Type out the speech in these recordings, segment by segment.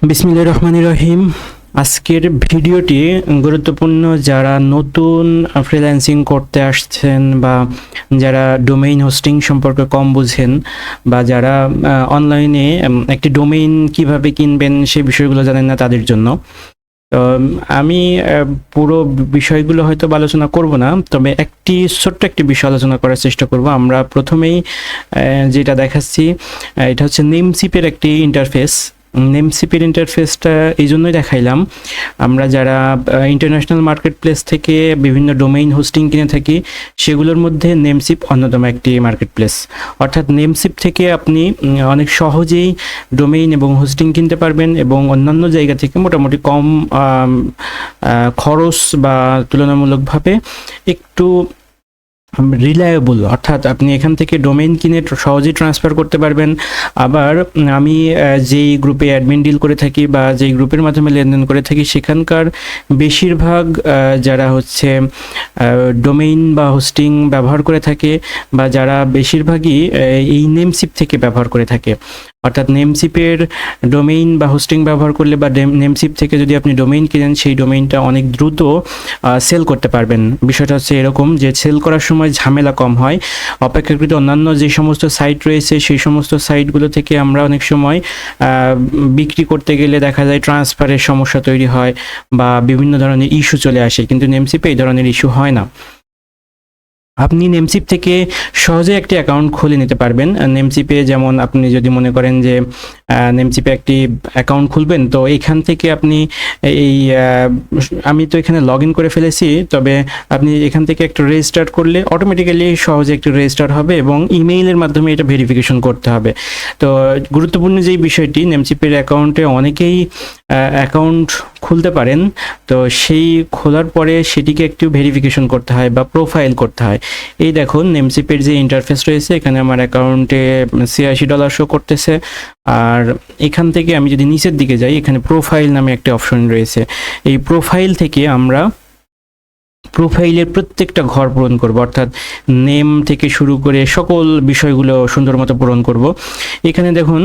বিসমিল্লাহির রহমানির রহিম। আজকের ভিডিওটি গুরুত্বপূর্ণ যারা নতুন ফ্রিল্যান্সিং করতে আসছেন বা যারা ডোমেইন হোস্টিং সম্পর্কে কম বুঝেন বা যারা অনলাইনে একটি ডোমেইন কিভাবে কিনবেন সেই বিষয়গুলো জানেন না তাদের জন্য। তো আমি পুরো বিষয়গুলো হয়তো আলোচনা করব না, তবে ছোট্ট একটি বিষয় আলোচনা করার চেষ্টা করব। আমরা প্রথমেই যেটা দেখাচ্ছি এটা হচ্ছে নেমসিপের একটি ইন্টারফেস। নেমসিপের ইন্টারফেসটা এই জন্যই দেখাইলাম, আমরা যারা ইন্টারন্যাশনাল মার্কেট প্লেস থেকে বিভিন্ন ডোমেইন হোস্টিং কিনে থাকি সেগুলোর মধ্যে নেমসিপ অন্যতম একটি মার্কেট প্লেস। অর্থাৎ নেমসিপ থেকে আপনি অনেক সহজেই ডোমেইন এবং হোস্টিং কিনতে পারবেন এবং অন্যান্য জায়গা থেকে মোটামুটি কম খরচ বা তুলনামূলকভাবে একটু রিলায়েবল, অর্থাৎ আপনি এখান থেকে ডোমেইন কিনে সহজেই ট্রান্সফার করতে পারবেন। আবার আমি যেই গ্রুপে অ্যাডমিন ডিল করে থাকি বা যেই গ্রুপের মাধ্যমে লেনদেন করে থাকি সেখানকার বেশিরভাগ যারা হচ্ছে ডোমেইন বা হোস্টিং ব্যবহার করে থাকে বা যারা বেশিরভাগই এই নেমসিপ থেকে ব্যবহার করে থাকে। অর্থাৎ নেমসিপের ডোমেইন বা হোস্টিং ব্যবহার করলে বা নেমসিপ থেকে যদি আপনি ডোমেইন কিনেন সেই ডোমেইনটা অনেক দ্রুত সেল করতে পারবেন। বিষয়টা হচ্ছে এরকম যে সেল করার সময় ঝামেলা কম হয় অপেক্ষাকৃত অন্যান্য যে সমস্ত সাইট রয়েছে সেই সমস্ত সাইটগুলো থেকে আমরা অনেক সময় বিক্রি করতে গেলে দেখা যায় ট্রান্সফারের সমস্যা তৈরি হয় বা বিভিন্ন ধরনের ইস্যু চলে আসে, কিন্তু নেমসিপে এই ধরনের ইস্যু হয় না। আপনি নেমসিপ থেকে সহজে একটি অ্যাকাউন্ট খুলে নিতে পারবেন। নেমসিপে যেমন আপনি যদি মনে করেন যে নেমসিপে একটি অ্যাকাউন্ট খুলবেন, তো এইখান থেকে আপনি আমি তো এখানে লগ ইন করে ফেলেছি, তবে আপনি এখান থেকে একটা রেজিস্টার করলে অটোমেটিক্যালি সহজে একটি রেজিস্টার হবে এবং ইমেইলের মাধ্যমে এটা ভেরিফিকেশন করতে হবে। তো গুরুত্বপূর্ণ যেই বিষয়টি, নেমসিপের অ্যাকাউন্টে অনেকেই অ্যাকাউন্ট খুলতে পারেন, তো সেই খোলার পরে সেটিকে একটু ভেরিফিকেশন করতে হয় বা প্রোফাইল করতে হয়। এই দেখুন নেমসিপের যে ইন্টারফেস রয়েছে, এখানে আমার অ্যাকাউন্টে $86 শো করতেছে। আর এখান থেকে আমি যদি নিচের দিকে যাই, এখানে প্রোফাইল নামে একটা অপশন রয়েছে। এই প্রোফাইল থেকে আমরা প্রোফাইলের প্রত্যেকটা ঘর পূরণ করব, অর্থাৎ নেম থেকে শুরু করে সকল বিষয়গুলো সুন্দর মতো পূরণ করব। এখানে দেখুন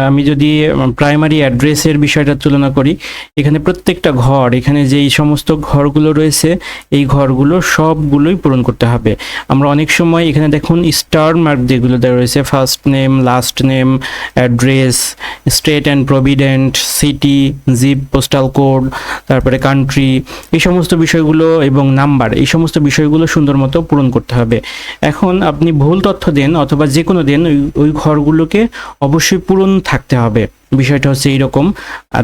আমি যদি প্রাইমারি অ্যাড্রেসের বিষয়টা তুলনা করি, এখানে প্রত্যেকটা ঘর, এখানে যেই সমস্ত ঘরগুলো রয়েছে এই ঘরগুলো সবগুলোই পূরণ করতে হবে। আমরা অনেক সময় এখানে দেখুন স্টার মার্ক যেগুলো দেওয়া রয়েছে, first name, last name, address, state and provident, city, zip, postal code, তারপরে কান্ট্রি, এই সমস্ত বিষয়গুলো এবং নাম্বার, এই সমস্ত বিষয়গুলো সুন্দর মতো পূরণ করতে হবে। এখন আপনি ভুল তথ্য দেন অথবা যে কোনো দেন, ওই ঘরগুলোকে অবশ্যই পূরণ থাকতে হবে। বিষয়টা হচ্ছে এইরকম।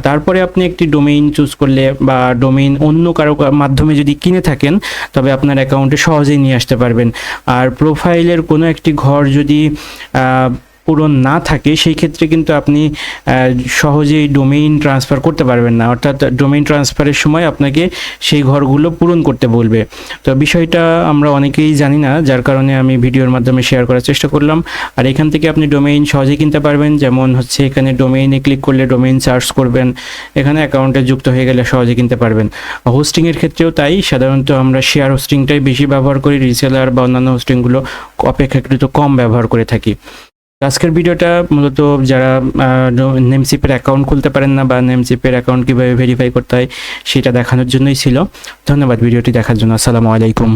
তারপরে আপনি একটি ডোমেইন চুজ করলে বা ডোমেইন অন্য কারো মাধ্যমে যদি কিনে থাকেন তবে আপনার অ্যাকাউন্টে সহজেই নিয়ে আসতে পারবেন। আর প্রোফাইলের কোনো একটি ঘর যদি পূরণ না থাকে সেই ক্ষেত্রে কিন্তু আপনি সহজেই ডোমেইন ট্রান্সফার করতে পারবেন না, অর্থাৎ ডোমেইন ট্রান্সফারের সময় আপনাকে সেই ঘরগুলো পূরণ করতে বলবে। তো বিষয়টা আমরা অনেকেই জানি না, যার কারণে আমি ভিডিওর মাধ্যমে শেয়ার করার চেষ্টা করলাম। আর এখান থেকে আপনি ডোমেইন সহজেই কিনতে পারবেন, যেমন হচ্ছে এখানে ডোমেইনে ক্লিক করলে ডোমেইন সার্চ করবেন, এখানে অ্যাকাউন্টে যুক্ত হয়ে গেলে সহজে কিনতে পারবেন। হোস্টিংয়ের ক্ষেত্রেও তাই, সাধারণত আমরা শেয়ার হোস্টিংটাই বেশি ব্যবহার করি, রিসেলার বা অন্যান্য হোস্টিংগুলো অপেক্ষাকৃত কম ব্যবহার করে থাকি। আজকের ভিডিওটা মূলত যারা নেমসিপের অ্যাকাউন্ট খুলতে পারেন না বা নেমসিপের অ্যাকাউন্ট কীভাবে ভেরিফাই করতে হয় সেটা দেখানোর জন্যই ছিল। ধন্যবাদ ভিডিওটি দেখার জন্য। আসসালামু আলাইকুম।